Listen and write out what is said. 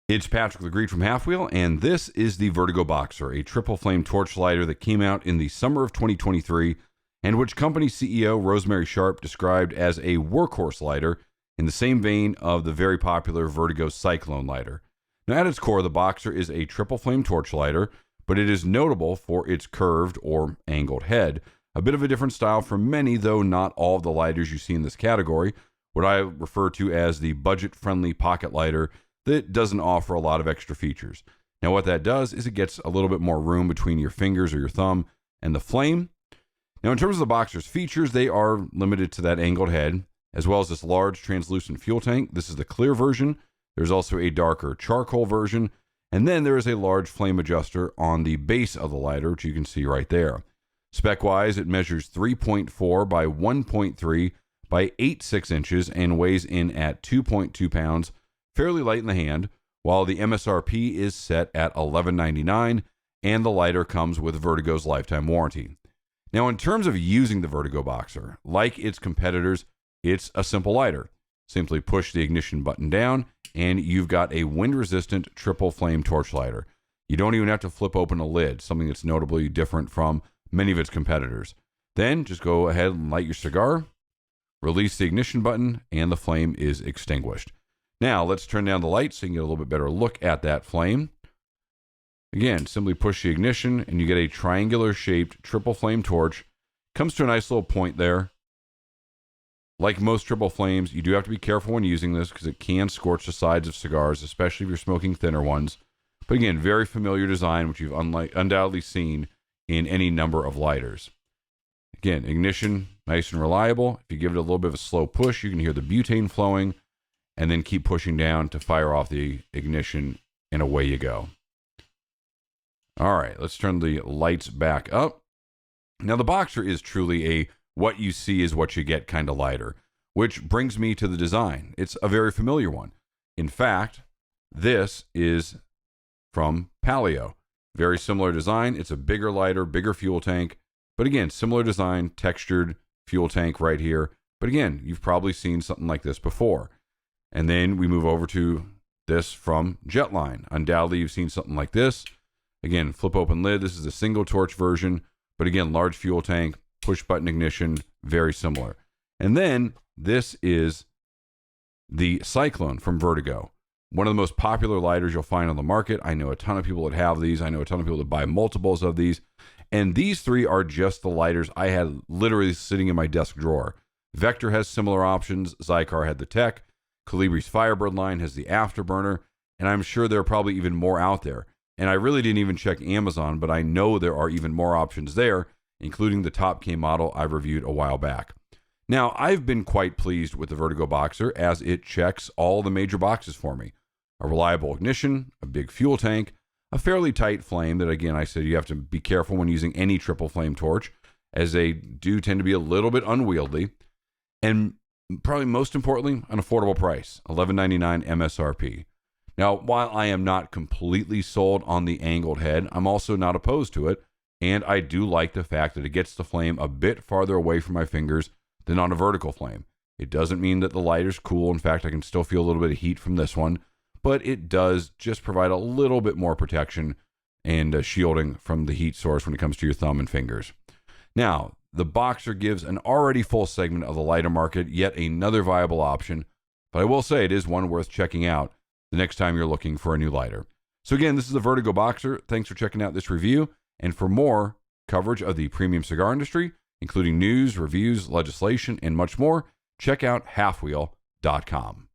It's Patrick the Greed from Halfwheel, and this is the Vertigo Boxer, a triple flame torch lighter that came out in the summer of 2023, and which company CEO Rosemary Sharp described as a workhorse lighter in the same vein of the very popular Vertigo Cyclone lighter. Now, at its core, the Boxer is a triple flame torch lighter, but it is notable for its curved or angled head, a bit of a different style from many, though not all of the lighters you see in this category, what I refer to as the budget-friendly pocket lighter that doesn't offer a lot of extra features. Now, what that does is it gets a little bit more room between your fingers or your thumb and the flame. Now, in terms of the Boxer's features, they are limited to that angled head, as well as this large translucent fuel tank. This is the clear version. There's also a darker charcoal version, and then there is a large flame adjuster on the base of the lighter, which you can see right there. Spec-wise, it measures 3.4 by 1.3 by 8.6 inches and weighs in at 2.2 pounds, fairly light in the hand, while the MSRP is set at $11.99, and the lighter comes with Vertigo's lifetime warranty. Now, in terms of using the Vertigo Boxer, like its competitors, it's a simple lighter. Simply push the ignition button down, and you've got a wind-resistant triple flame torch lighter. You don't even have to flip open a lid, something that's notably different from many of its competitors. Then, just go ahead and light your cigar, release the ignition button, and the flame is extinguished. Now, let's turn down the light so you can get a little bit better look at that flame. Again, simply push the ignition and you get a triangular-shaped triple flame torch. Comes to a nice little point there. Like most triple flames, you do have to be careful when using this because it can scorch the sides of cigars, especially if you're smoking thinner ones. But again, very familiar design, which you've undoubtedly seen in any number of lighters. Again, ignition, nice and reliable. If you give it a little bit of a slow push, you can hear the butane flowing, and then keep pushing down to fire off the ignition, and away you go. All right, let's turn the lights back up. Now, the Boxer is truly a what you see is what you get kind of lighter, which brings me to the design. It's a very familiar one. In fact, this is from Palio. Very similar design. It's a bigger lighter, bigger fuel tank, but again, similar design, textured fuel tank right here. But again, you've probably seen something like this before. And then we move over to this from Jetline. Undoubtedly, you've seen something like this. Again, flip open lid. This is a single torch version, but again, large fuel tank, push button ignition, very similar. And then this is the Cyclone from Vertigo. One of the most popular lighters you'll find on the market. I know a ton of people that have these. I know a ton of people that buy multiples of these. And these three are just the lighters I had literally sitting in my desk drawer. Vector has similar options. Zycar had the tech. Calibri's Firebird line has the afterburner, and I'm sure there are probably even more out there. And I really didn't even check Amazon, but I know there are even more options there, including the Top K model I reviewed a while back. Now, I've been quite pleased with the Vertigo Boxer as it checks all the major boxes for me. A reliable ignition, a big fuel tank, a fairly tight flame that, again, I said you have to be careful when using any triple flame torch, as they do tend to be a little bit unwieldy, and probably most importantly, an affordable price, $11.99 MSRP. Now, while I am not completely sold on the angled head, I'm also not opposed to it, and I do like the fact that it gets the flame a bit farther away from my fingers than on a vertical flame. It doesn't mean that the lighter's cool. In fact, I can still feel a little bit of heat from this one, but it does just provide a little bit more protection and shielding from the heat source when it comes to your thumb and fingers. Now, the Boxer gives an already full segment of the lighter market yet another viable option, but I will say it is one worth checking out the next time you're looking for a new lighter. So again, this is the Vertigo Boxer. Thanks for checking out this review, and for more coverage of the premium cigar industry, including news, reviews, legislation, and much more, check out halfwheel.com.